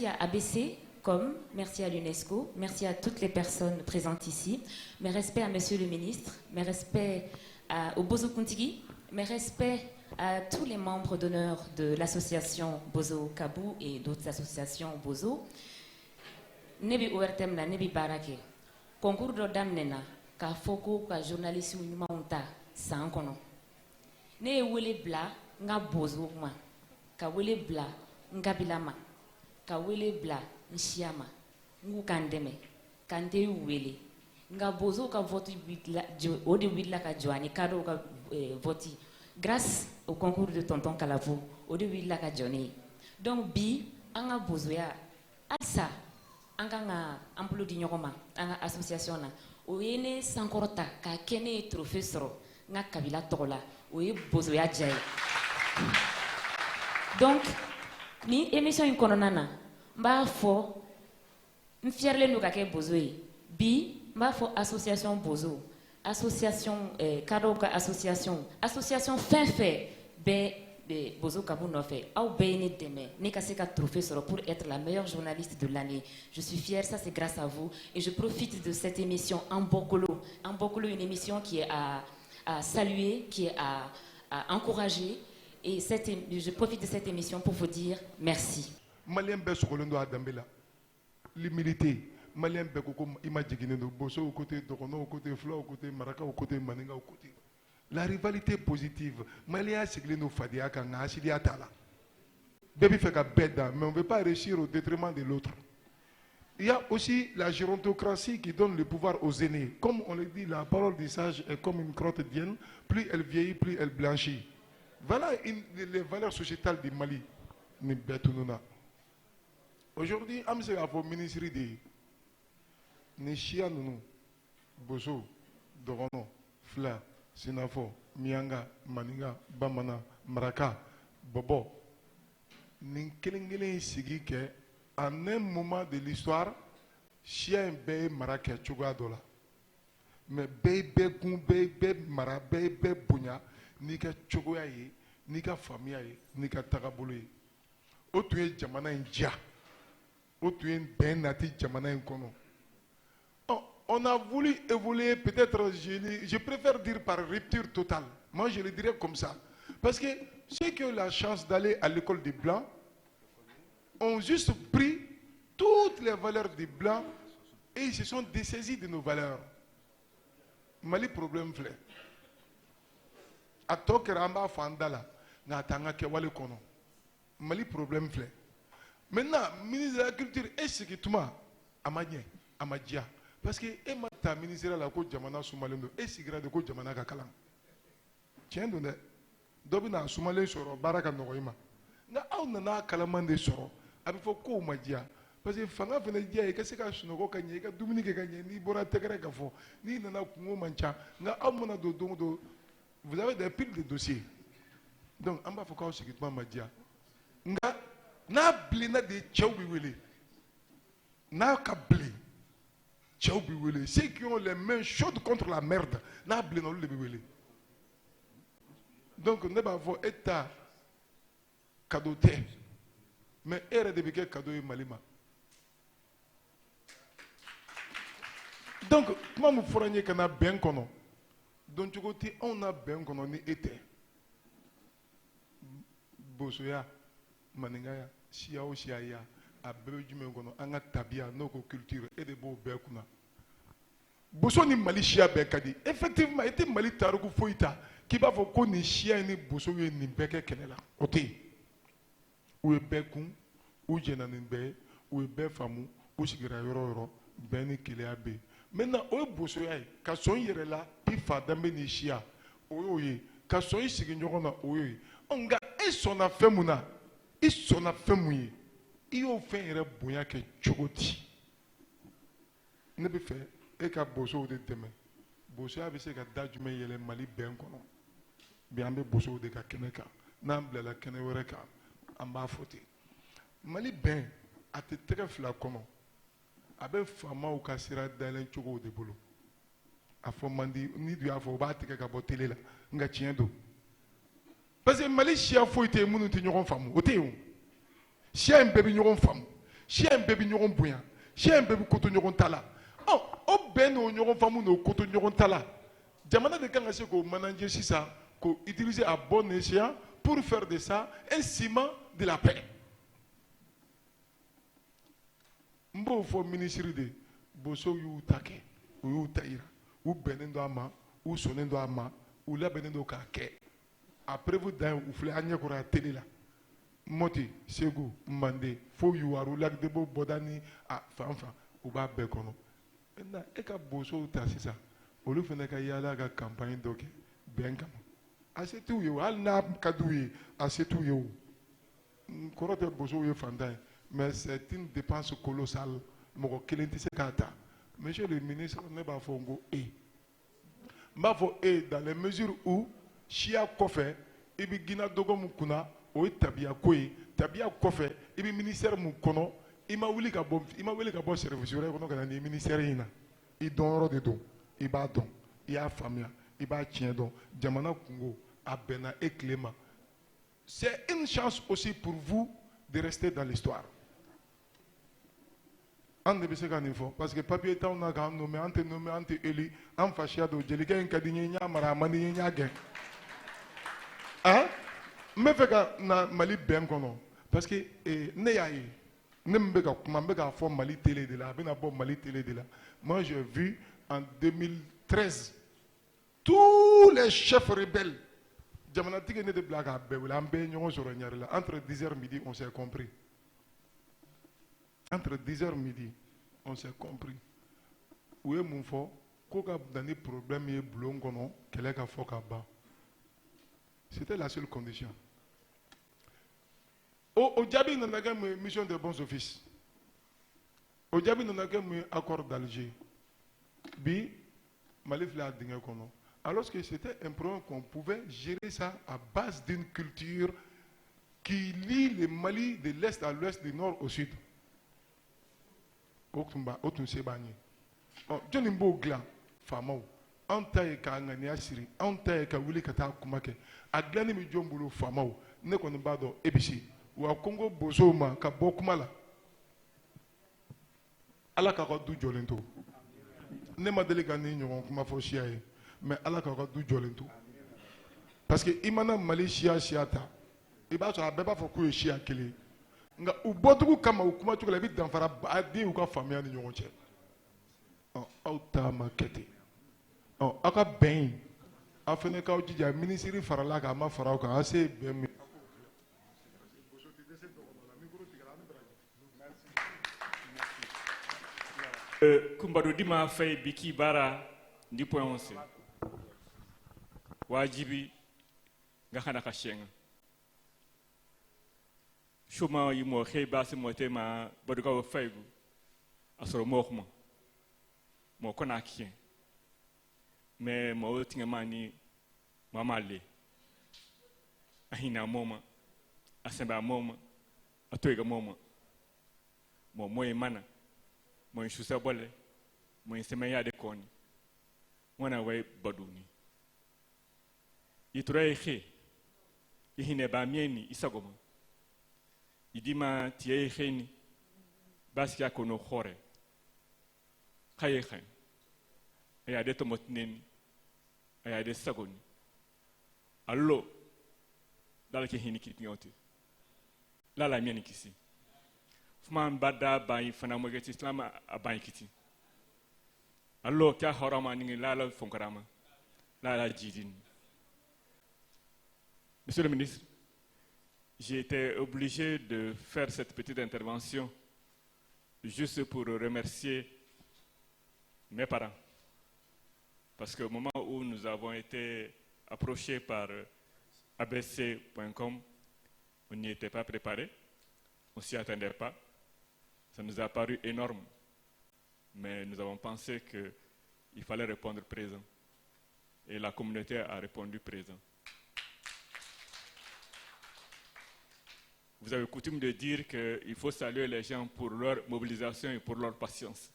à ABC.com, merci à l'UNESCO, merci à toutes les personnes présentes ici. Mes respects à Monsieur le ministre, mes respects au Bozo Kuntigi, mes respects à tous les membres d'honneur de l'association Bozo Kabou et d'autres associations Bozo. Nebi ORTM na nebi barake. Concours de damnena. Ka foko ka journaliste nyuma unta san kono ne wele bla nga bozo ma ka wele bla nga bilama ka wele bla nshiama ngu kandeme kande wele nga bozo ka vote witla o de witla ka joani kado ka voti grâce au concours de tonton Kalafou o de witla ka joni donc bi anga bozo ya alsa anga nga amplio di nyokoma anga association na oyene sankorota ka kene trophée soro nga kabila tola oye bozo ya jay donc ni émission in kononana mba fo mfierle no ka ke bozo bi mba fo association bozo association kadoka association fin fait be Bozo Kabou Nofé, au Béni Deme, Nekaseka Trophée sera pour être la meilleure journaliste de l'année. Je suis fière, ça c'est grâce à vous. Et je profite de cette émission en Bokolo. En Bokolo, une émission qui est à saluer, qui est à encourager. Et je profite de cette émission pour vous dire merci. Malien Bessokolondo Adambela, l'humilité. Malien Bekoko Imagine Boso au côté de Rono, au côté Flo, au côté Maraka, au côté Maninga, au côté. La rivalité positive, Malia Siglino Fadia Kanga Asidiatala. Baby fait qu'à bêta, mais on ne veut pas réussir au détriment de l'autre. Il y a aussi la gérontocratie qui donne le pouvoir aux aînés. Comme on le dit, la parole du sage est comme une crotte dienne, plus elle vieillit, plus elle blanchit. Voilà les valeurs sociétales du Mali. Aujourd'hui, Amse a pour ministre de Nishia Nounou, Bozo, Dorono, Fla. Sinafo, Mianga, Maninga, Bamana, Maraka, Bobo. Ninkelengele sigi que en un moment de l'histoire, chien be Maraka Chugadola. Mais bébé gun bébé Mara bébé Bunya, nika Chugoyaye, nika Famiaye, nika Tagabule. Otuye Jamana India. Otuye Ben Nati Jamana Inkono. On a voulu évoluer, peut-être, je préfère dire par rupture totale. Moi, je le dirais comme ça. Parce que ceux qui ont la chance d'aller à l'école des Blancs ont juste pris toutes les valeurs des Blancs et ils se sont dessaisis de nos valeurs. Mali problème flé. A Tokeramba Fandala, Natanga Kewale Kono. Mali problème flé. Maintenant, ministre de la Culture, est-ce que tu m'as Amadja? Parce que Emata ministère la Côte Jamana Soumalendo et Sigra de Côte Jamana Kakalan. Tiens, donc, Dobina Soumalé Soro, Baraka Noima. Na Auna Kalamande Soro, Abifoko Madia. Parce que Fanga Venedia et Kaseka Sunogo Kanyeka, Dominique Gagné, ni Bora Tegrefo, ni Nana Kumo Mancha, na Amona Dodo. Vous avez des piles de dossiers. Donc, Amba Foko Sikitma Madia. Na Blina de Tchoubiwili. Na Kabli. Ceux qui ont les mains chaudes contre la merde, donc ne pas avoir état cadeauté, mais ere de biquet cadeau et malima. Donc, comment vous ferez qu'on a bien connu? Donc, du côté, on a bien connu ni été. Bosoya, Maningaya, Siao Siaya. A bébé du Mengono, Anga Tabia, nos culture et de beaux Bekuna. Bosoni Malichia Bekadi, effectivement, était Mali Taruku Foita, qui va vous connaître Chia ni Bosso ni Beke Kenela. Oti. Ou est Bekun, ou Jenanimbe, ou est Befamu, ou Sigira Yoro, Beni Kileabe. Maintenant, au Bossoyay, quand son yere là, Pifa Dambeni Chia, Oye, quand son Siginyorona, Oye, on ga et son affaire mouna, et son affaire mouillé. Il y a fait un boya que Chogoti. Ne peut faire e ka bosow de dɛmɛ bosoya bɛ se ka da jumɛn yɛlɛ mali bɛn kɔnɔ bi an bɛ bosow de ka kɛnɛ kan n'an bilala kɛnɛ wɛrɛ kan an b'a fɔ ten mali bɛn a tɛ tɛgɛ fila kɔnɔ a bɛ faamaw ka sira dayɛlɛn cogow de bolo a fɔ man di ni dun y'a fɔ u b'a tigɛ ka bɔ télé la nka tiɲɛ don parce que mali siya foyi tɛ yen minnu tɛ ɲɔgɔn faamu o tɛ yen o siya in bɛɛ bɛ ɲɔgɔn faamu siya in bɛɛ bɛ ɲɔgɔn bonya siya in bɛɛ bɛ koto ɲɔgɔn ta la o bɛn n'o ɲɔgɔn faamu n'o koto ɲɔgɔn ta la jamana de kan ka se k'o manager sisan k'o utiliser à bon escient pour faire de ça un ciment de la paix n b'o fɔ minisiri de bosow y'u ta kɛ u y'u ta yira u bɛnnen don a ma u sɔnnen don a ma u labɛnnen don k'a kɛ a prévu dan ye u filɛ an ɲɛkɔrɔ a télé la mɔti segu mande fo yuwaru lagdebo bɔda ni a fan fan u b'a bɛɛ kɔnɔ maintenant e ka bosow ta sisan olu fana ka yaala ka campagne dɔ kɛ bɛn kama a se t'u ye o hali n'a ka d'u ye a se t'u ye o kɔrɔ tɛ bosow ye fantan ye mais c'est une dépense colossale mɔgɔ kelen tɛ se k'a ta monsieur le ministre ne b'a fɔ n ko e n b'a fɔ e dans les mesures où siya kɔfɛ i bɛ gina dɔgɔ min kunna o ye tabiya ko ye tabiya kɔfɛ i bɛ ministère min kɔnɔ i ma wuli ka bɔ service wɛrɛ kɔnɔ ka na nin ministère in na i dɔnyɔrɔ de don i b'a dɔn i y'a faamuya i b'a tiɲɛ dɔn jamana kungo a bɛnna e tile ma c'est une chance aussi pour vous de rester dans l'histoire an de bɛ se ka nin fɔ parce que papier t'anw na k'an nommé an tɛ nommé an tɛ élu an fasiya don jelikɛ in ka di n ye n y'a mara a man di n ye n y'a gɛn n bɛ fɛ ka na mali bɛn kɔnɔ parce que ne y'a ye ne min bɛ ka kuma n bɛ k'a fɔ mali télé de la a bɛna bɔ mali télé de la moi j'ai vu en 2013 tous les chefs rebelles jamanatigi ne de bila k'a bɛɛ wele an bɛɛ ye ɲɔgɔn sɔrɔ ɲare la entre 10h midi on s'est compris entre 10h midi on s'est compris u ye mun fɔ ko ka na ni problème ye bulon kɔnɔ kɛlɛ ka fɔ ka ban c'était la seule condition o jaabi nana kɛ mun ye mission des bons offices o jaabi nana kɛ mun ye accord d'Alger bi mali filɛ a dingɛ kɔnɔ alors que c'était un problème qu'on pouvait gérer ça à base d'une culture qui lie le Mali de l'est à l'ouest, du nord au sud. O tun se b'an ye jɔnni b'o dilan faamaw anw ta ye k'a ŋaniya siri anw ta ye ka wuli ka taa kuma kɛ a dilanni bɛ jɔn bolo faamaw ne kɔni b'a dɔn e bɛ se wa Kongo bosow ma ka bɔ kuma la ala k'a ka du jɔlen to ne ma deli ka ni ɲɔgɔn kuma fɔ siya ye mais ala k'a ka du jɔlen to parce que i mana mali siya ta i b'a sɔrɔ a bɛɛ b'a fɔ k'u ye siya kelen nka u bɔcogo kama u kumacogo la i bɛ danfara baden u ka faamuya ni ɲɔgɔn cɛ aw ta ma kɛ ten aw ka bɛn aw fana k'aw jija minisiri farala kan a ma fara aw kan aw se bɛn min. Kumbado Dima Faye Biki Bara ndi point 11 wajibi nga xana ka shenga shuma yi mo xey ba se mo tema bodu ka faygu asoro mo xuma mo kona kien mais mo tinga mani mama le ahina moma asemba moma atoyga moma mo moy mana mo shusa bole mo semeya de koni wana way baduni iture ehe ihine ba mieni isagoma idima tie eheni baskia kono khore khaye khan aya de tomotneni aya de sagoni allo dala ke hini kitnyote la mieni kisi fuma bada bayi fana mo geti islam abayi kiti allo kya harama ni la fonkarama la jidin. Monsieur le ministre, j'ai été obligé de faire cette petite intervention juste pour remercier mes parents. Parce qu'au moment où nous avons été approchés par abc.com, on n'y était pas préparé, on ne s'y attendait pas. Ça nous a paru énorme, mais nous avons pensé que il fallait répondre présent. Et la communauté a répondu présent. Vous avez coutume de dire qu'il faut saluer les gens pour leur mobilisation et pour leur patience.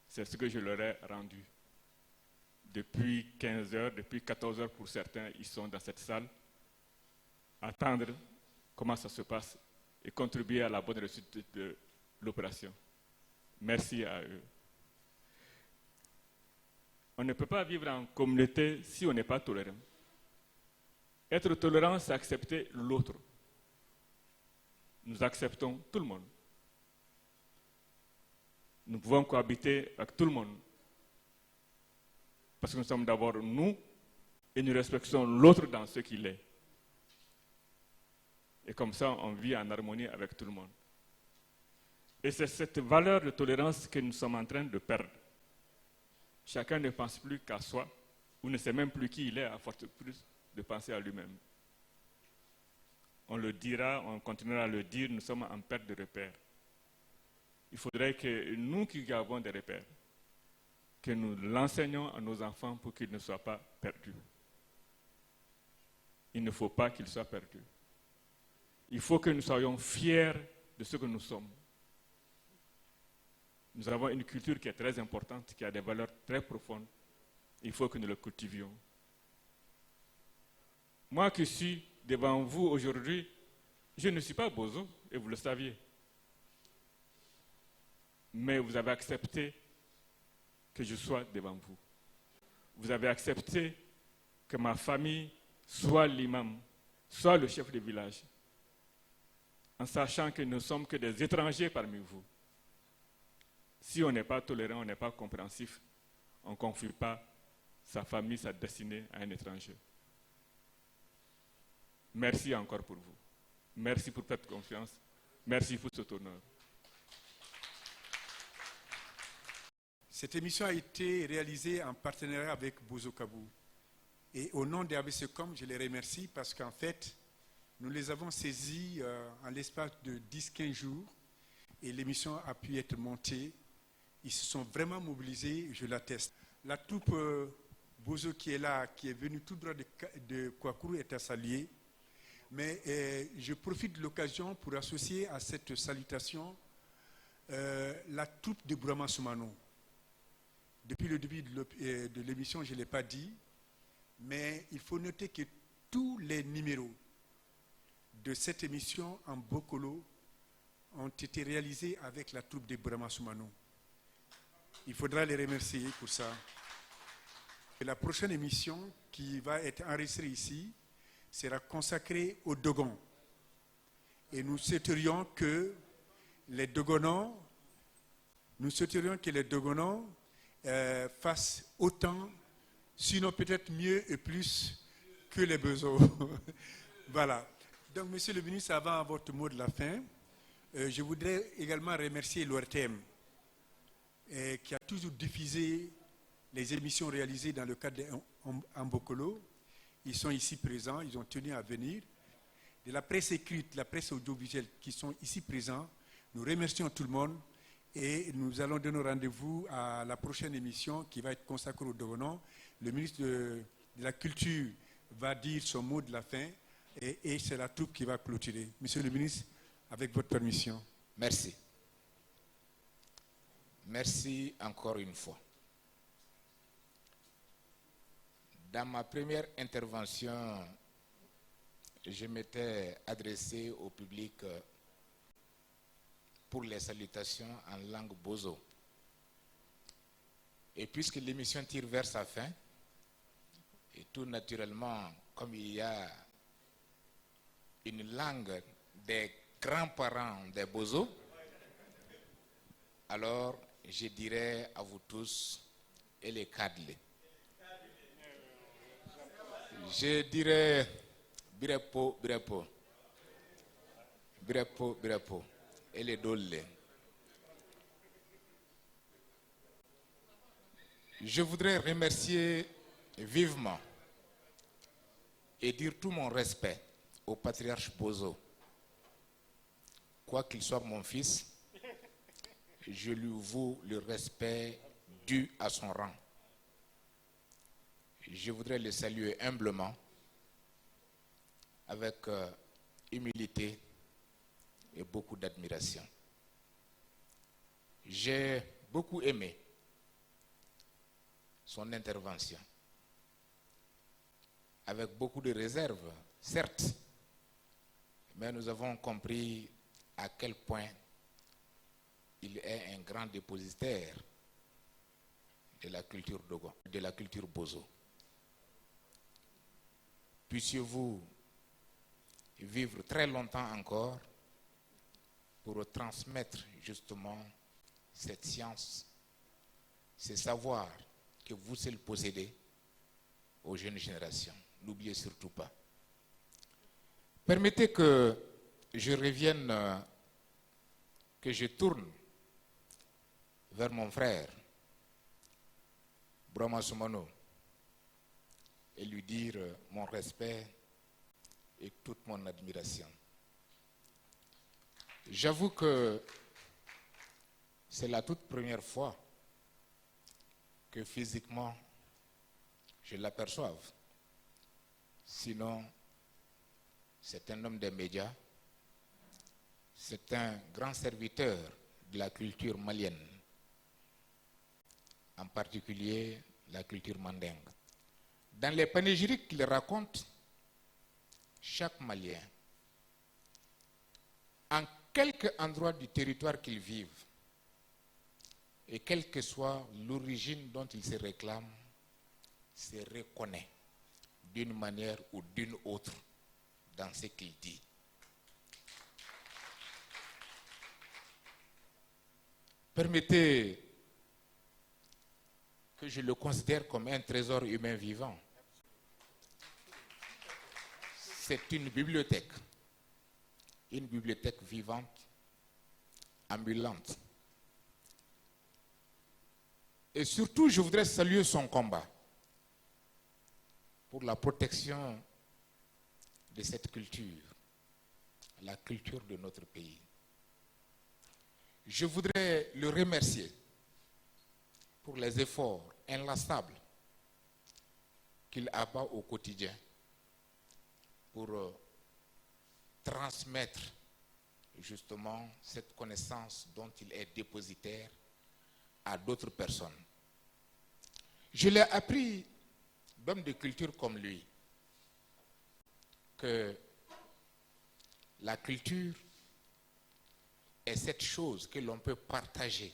C'est ce que je leur ai rendu. Depuis 15 heures, depuis 14 heures pour certains, ils sont dans cette salle. Attendre comment ça se passe et contribuer à la bonne réussite de l'opération. Merci à eux. On ne peut pas vivre en communauté si on n'est pas tolérant. Être tolérant, c'est accepter l'autre. Nous acceptons tout le monde. Nous pouvons cohabiter avec tout le monde. Parce que nous sommes d'abord nous et nous respectons l'autre dans ce qu'il est. Et comme ça, on vit en harmonie avec tout le monde. Et c'est cette valeur de tolérance que nous sommes en train de perdre. Chacun ne pense plus qu'à soi, ou ne sait même plus qui il est, à force plus de penser à lui-même. On le dira, on continuera à le dire, nous sommes en perte de repères. Il faudrait que nous qui avons des repères, que nous l'enseignons à nos enfants pour qu'ils ne soient pas perdus. Il ne faut pas qu'ils soient perdus. Il faut que nous soyons fiers de ce que nous sommes. Nous avons une culture qui est très importante, qui a des valeurs très profondes. Il faut que nous le cultivions. Moi qui suis devant vous aujourd'hui, je ne suis pas bozo, et vous le saviez. Mais vous avez accepté que je sois devant vous. Vous avez accepté que ma famille soit l'imam, soit le chef de village, en sachant que nous ne sommes que des étrangers parmi vous. Si on n'est pas tolérant, on n'est pas compréhensif, on ne confie pas sa famille, sa destinée à un étranger. Merci encore pour vous. Merci pour cette confiance. Merci pour cet honneur. Cette émission a été réalisée en partenariat avec Bozo Kabou. Et au nom des ABCCOM, je les remercie parce qu'en fait, nous les avons saisis en l'espace de 10-15 jours et l'émission a pu être montée. Ils se sont vraiment mobilisés, je l'atteste. La troupe Bozo qui est là, qui est venue tout droit de Kouakourou, est à saluer. Mais je profite de l'occasion pour associer à cette salutation la troupe de Bourama Soumano. Depuis le début de l'émission, je ne l'ai pas dit, mais il faut noter que tous les numéros de cette émission en Bokolo ont été réalisés avec la troupe de Bourama Soumano. Il faudra les remercier pour ça. Et la prochaine émission qui va être enregistrée ici sera consacrée aux Dogons. Et nous souhaiterions que les Dogonons fassent autant, sinon peut-être mieux et plus que les Bezos. Voilà. Donc, Monsieur le ministre, avant votre mot de la fin, je voudrais également remercier l'ORTM qui a toujours diffusé les émissions réalisées dans le cadre d'Ambokolo. Ils sont ici présents, ils ont tenu à venir. De la presse écrite, la presse audiovisuelle qui sont ici présents, nous remercions tout le monde et nous allons donner rendez-vous à la prochaine émission qui va être consacrée au Dogonon. Le ministre de la Culture va dire son mot de la fin et c'est la troupe qui va clôturer. Monsieur le ministre, avec votre permission. Merci. Merci encore une fois. Dans ma première intervention, je m'étais adressé au public pour les salutations en langue bozo. Et puisque l'émission tire vers sa fin, et tout naturellement, comme il y a une langue des grands-parents des bozos, alors je dirais à vous tous, et les cadles. Je dirais Birepo, Birepo, Birepo, Birepo, et les Dole. Je voudrais remercier vivement et dire tout mon respect au patriarche Bozo. Quoi qu'il soit mon fils, je lui voue le respect dû à son rang. je voudrais le saluer humblement, avec humilité et beaucoup d'admiration. J'ai beaucoup aimé son intervention, avec beaucoup de réserve, certes, mais nous avons compris à quel point il est un grand dépositaire de la culture Dogon, de la culture Bozo. Puissiez-vous vivre très longtemps encore pour transmettre justement cette science, ce savoir que vous seul possédez aux jeunes générations. N'oubliez surtout pas. Permettez que je revienne, que je tourne vers mon frère, Brahma Soumano, et lui dire mon respect et toute mon admiration. J'avoue que c'est la toute première fois que physiquement je l'aperçoive. Sinon, c'est un homme des médias, c'est un grand serviteur de la culture malienne, en particulier la culture mandingue. Dans les panégyriques qu'il raconte, chaque Malien, en quelque endroit du territoire qu'il vive, et quelle que soit l'origine dont il se réclame, se reconnaît d'une manière ou d'une autre dans ce qu'il dit. Permettez que je le considère comme un trésor humain vivant. C'est une bibliothèque vivante, ambulante. Et surtout, je voudrais saluer son combat pour la protection de cette culture, la culture de notre pays. Je voudrais le remercier pour les efforts inlassables qu'il abat au quotidien pour transmettre justement cette connaissance dont il est dépositaire à d'autres personnes. Je l'ai appris d'hommes de culture comme lui que la culture est cette chose que l'on peut partager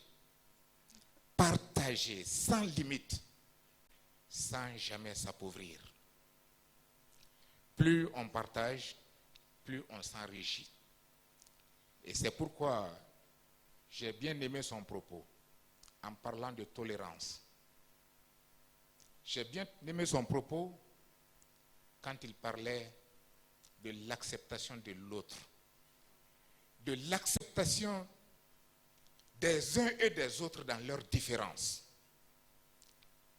sans limite, sans jamais s'appauvrir. Plus on partage, plus on s'enrichit. Et c'est pourquoi j'ai bien aimé son propos en parlant de tolérance. J'ai bien aimé son propos quand il parlait de l'acceptation de l'autre, de l'acceptation des uns et des autres dans leurs différences.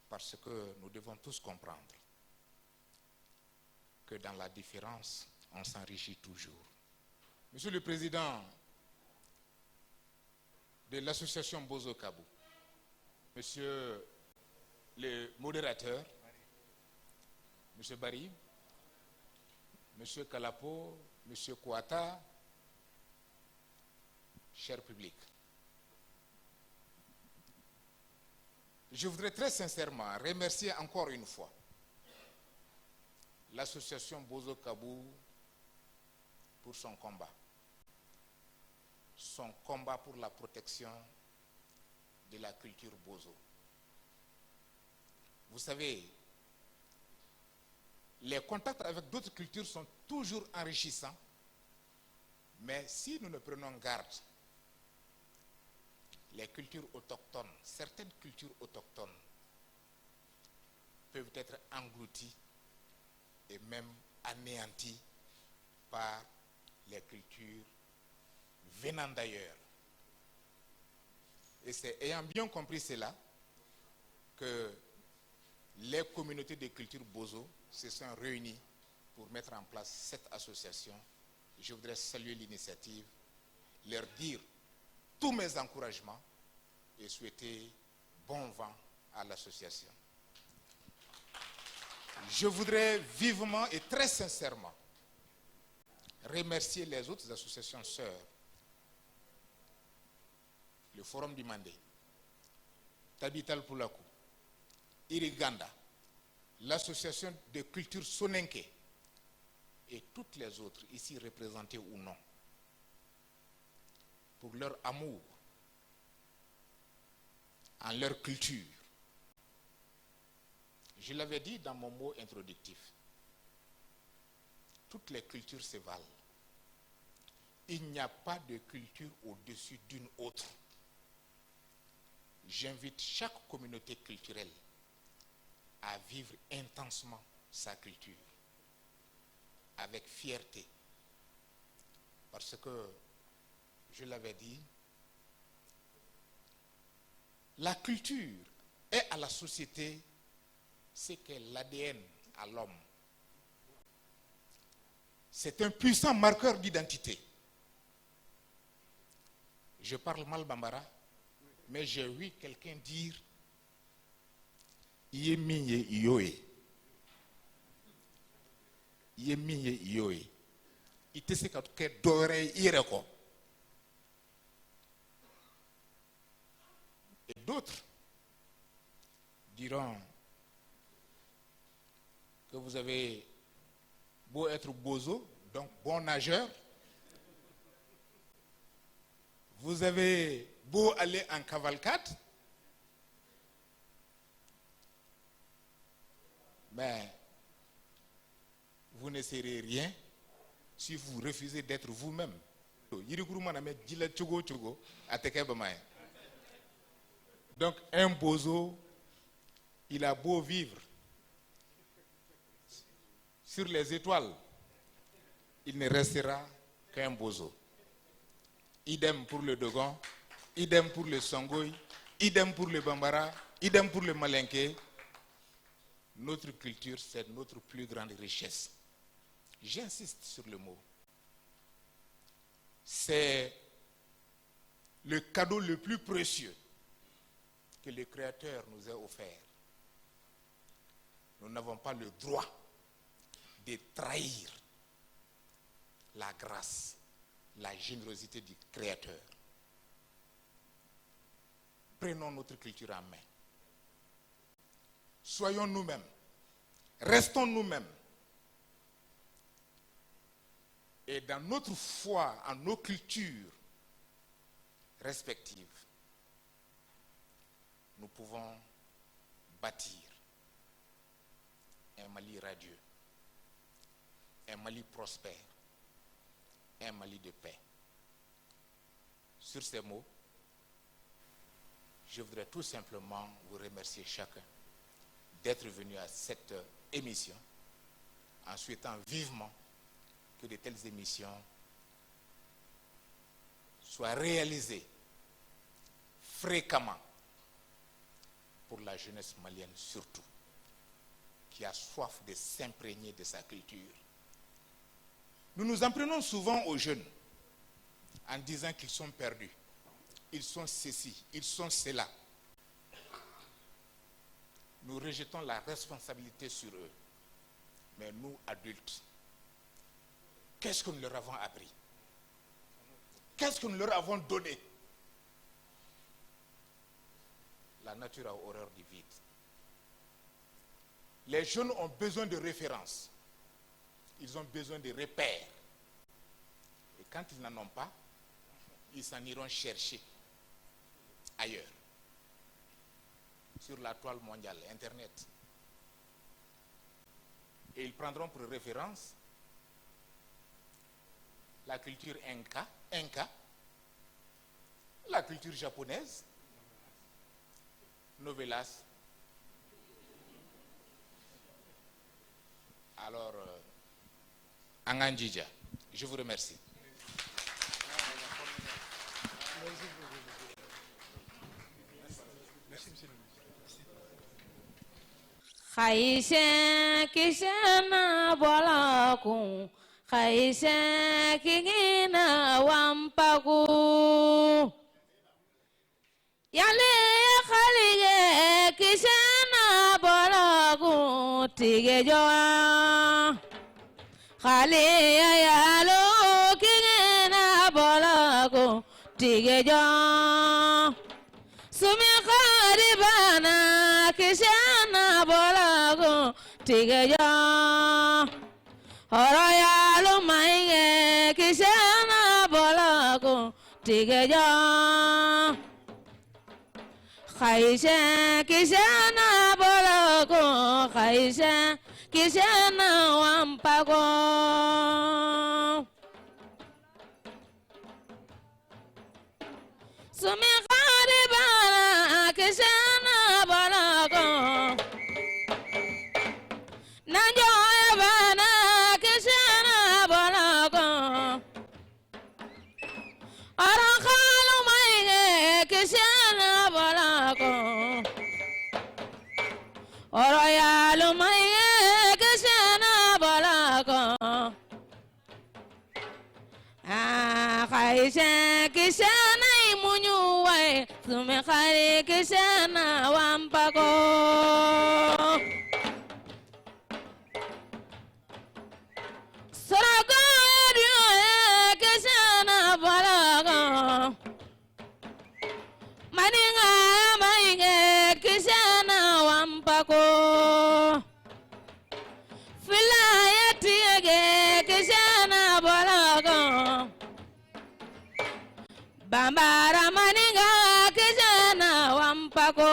Parce que nous devons tous comprendre que dans la différence, on s'enrichit toujours. Monsieur le Président de l'association Bozo Kabou, Monsieur le modérateur, Monsieur Barry, Monsieur Kalapo, Monsieur Kouata, cher public, je voudrais très sincèrement remercier encore une fois l'association Bozo Kabou pour son combat pour la protection de la culture Bozo. Vous savez, les contacts avec d'autres cultures sont toujours enrichissants, mais si nous ne prenons garde, les cultures autochtones, certaines cultures autochtones peuvent être englouties et même anéanties par les cultures venant d'ailleurs. Et c'est ayant bien compris cela que les communautés de culture Bozo se sont réunies pour mettre en place cette association. Je voudrais saluer l'initiative, leur dire tous mes encouragements et souhaiter bon vent à l'association. Je voudrais vivement et très sincèrement remercier les autres associations sœurs, le Forum du Mandé, Tabital Poulakou, Iriganda, l'association de culture Sonenke et toutes les autres ici représentées ou non, pour leur amour en leur culture. Je l'avais dit dans mon mot introductif, toutes les cultures se valent. Il n'y a pas de culture au-dessus d'une autre. J'invite chaque communauté culturelle à vivre intensement sa culture, avec fierté. Parce que, je l'avais dit, la culture est à la société ce qu'est l'ADN à l'homme. C'est un puissant marqueur d'identité. Je parle mal bambara, mais j'ai vu quelqu'un dire Yemiye Iyoe. Yemiye Iyoe. Ite se que dore ireko. Et d'autres diront que vous avez beau être bozo, donc bon nageur, vous avez beau aller en cavalcade, mais vous ne serez rien si vous refusez d'être vous-même. Donc un bozo, il a beau vivre sur les étoiles, il ne restera qu'un bozo. Idem pour le Dogon, idem pour le Songoï, idem pour le Bambara, idem pour le Malinké. Notre culture, c'est notre plus grande richesse. J'insiste sur le mot. C'est le cadeau le plus précieux que le Créateur nous a offert. Nous n'avons pas le droit de trahir la grâce, la générosité du Créateur. Prenons notre culture en main. Soyons nous-mêmes. Restons nous-mêmes. Et dans notre foi, en nos cultures respectives, nous pouvons bâtir un Mali radieux, un Mali prospère, un Mali de paix. Sur ces mots, je voudrais tout simplement vous remercier chacun d'être venu à cette émission en souhaitant vivement que de telles émissions soient réalisées fréquemment pour la jeunesse malienne surtout, qui a soif de s'imprégner de sa culture. Nous nous en prenons souvent aux jeunes en disant qu'ils sont perdus, ils sont ceci, ils sont cela. Nous rejetons la responsabilité sur eux. Mais nous, adultes, qu'est-ce que nous leur avons appris? Qu'est-ce que nous leur avons donné? La nature a horreur du vide. Les jeunes ont besoin de références. Ils ont besoin de repères. Et quand ils n'en ont pas, ils s'en iront chercher ailleurs. Sur la toile mondiale, Internet. Et ils prendront pour référence la culture Inca, la culture japonaise, novelas. Alors, Anganjija, je vous remercie. Khaisha kishana balakum Khaisha kigina wampagu Yale khalige kishana balakum tigejo khaliya yalo kingena bolago tigejo sumi kharibana kishana bolago tigejo oro yalo mainge kishana bolago tigejo khaisha kishana bolago khaisha kishana wampago sumi kharibana kishana bolago nanjo bana kishana bolago arakhalu mainge kishana bolago oroyalu mainge kishana bolago khaisha kishana imunyuwe sume khari kishana wampago sarago kishana bolago maninga mainge kishana wampago filayati kishana bolago bambara maninga kishana wampago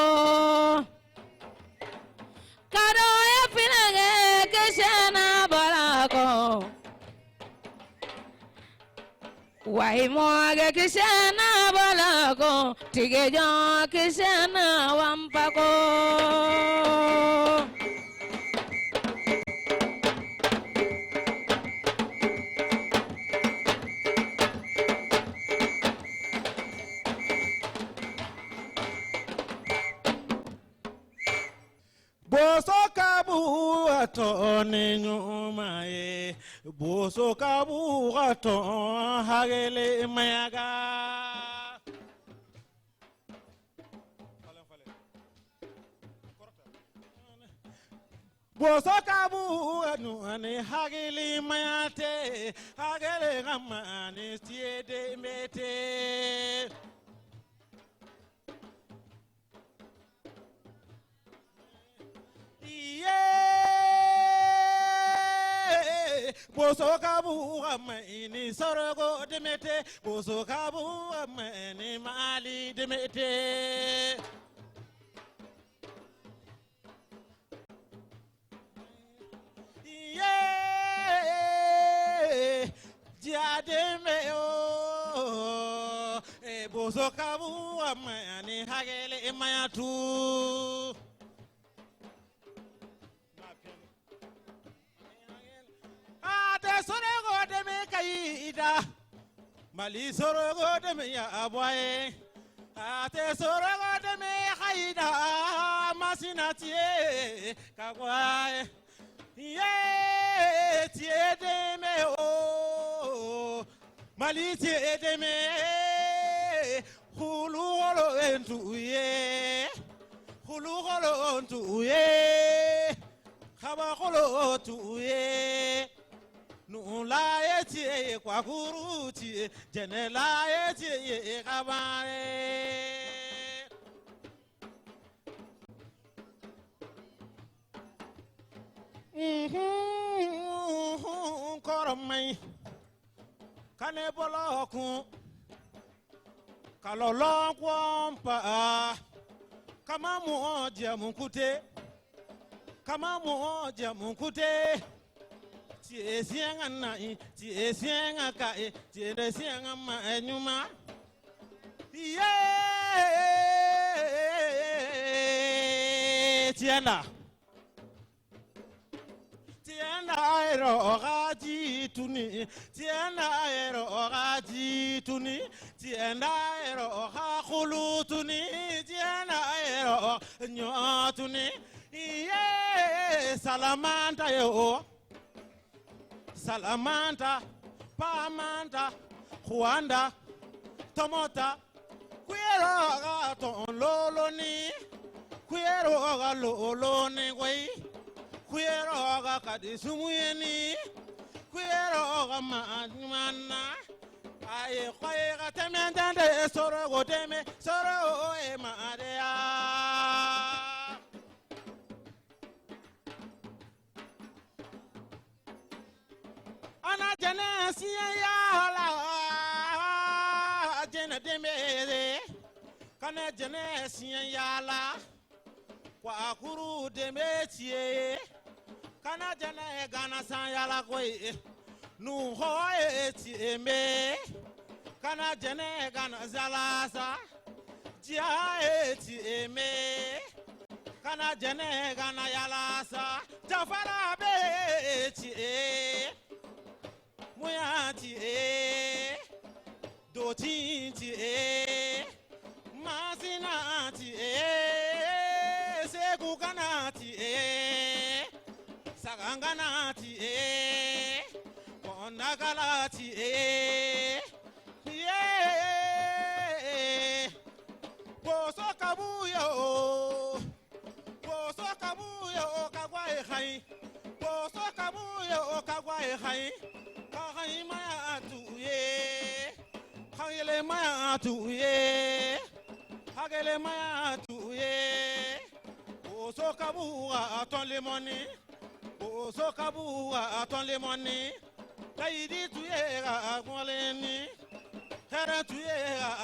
kado ya finage kishana bolago waimoage kishana bolago tigejo kishana wampago Boso kabu aton nyumaye, boso kabu aton hagele mayaga. Boso kabu anu hagele mayate, hagele gamane tiede mete. Boso kabu amani sorogo demete, boso kabu amani mali demete. Diademe o, boso kabu amani hagele mayatu. Ate sorogo de me kaida, mali sorogo de me ya aboye. Ate sorogo de me kaida, masinatie kagwaye. Ye tie de me o, mali tie de me. Hulu holo entu ye, hulu holo entu ye, kaba holo tu ye. Nula eti kwa kuruti jenela eti kabare koromai kane boloku kalolo kwampa kama moja mukute kama moja mukute tie sianga nai tie sianga kai tie sianga ma nyuma ye tienda ero gaji tuni tienda ero gaji tuni tienda ero ga khulu tuni tienda ero nyo tuni ye salamanta yo Salamanta, Pamanta, Juanda, Tomota, Quiero ton lolo ni, Quiero lolo ni way, kuyeroga kadi sumuyeni kuyeroga manna aye khoye ga temendande soro go teme soro e maria ana jana siya ya la jana demere kana jana siya ya la kwa kuru demetie kana jana gana san ya la koy nu hoye ti eme kana jene gana zalasa jia eti eme kana jene gana yalasa jafara be eti e muya ti e doti ti e masina ti e segu kana ti e sagangana ti e konagala ti e Poso kabuyo kagwae khai Poso kabuyo kagwae khai Kahai maya tuye Hagele maya tuye Hagele maya tuye Poso kabuwa aton lemoni Poso kabuwa aton lemoni Kaidi tuye agwaleni Hera tuye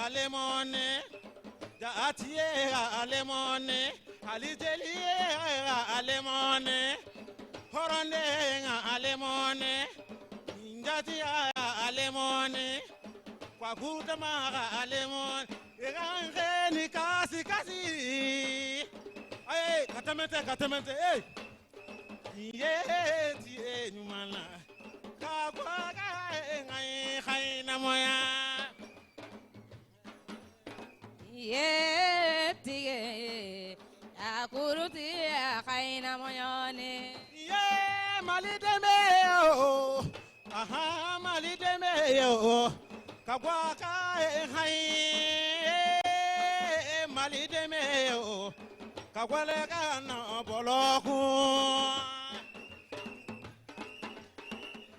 alemone Da atiye alemone Aliteliye alemone Horonde alemone Njati alemone Kwa kutama alemone Egange ni kasi Ay katamete hey Ye tiye nyumala Kagwa ngai khaina moya Ye tige akuruti khaina moyone Ye malideme aha malideme kagwa khai malideme kagwa le kana boloku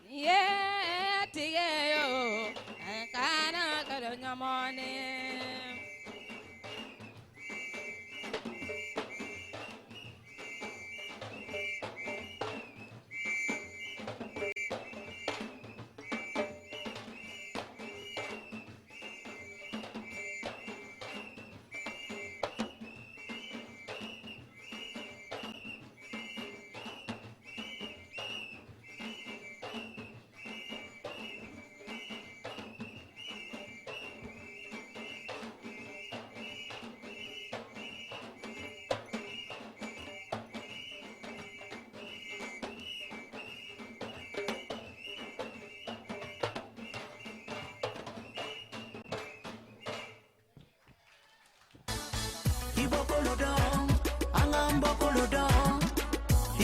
Ye tige yo kana kado nyamone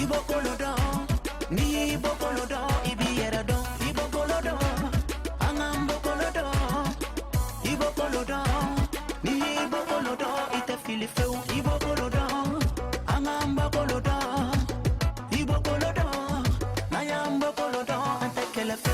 Ibokolodo, ni ibokolodo.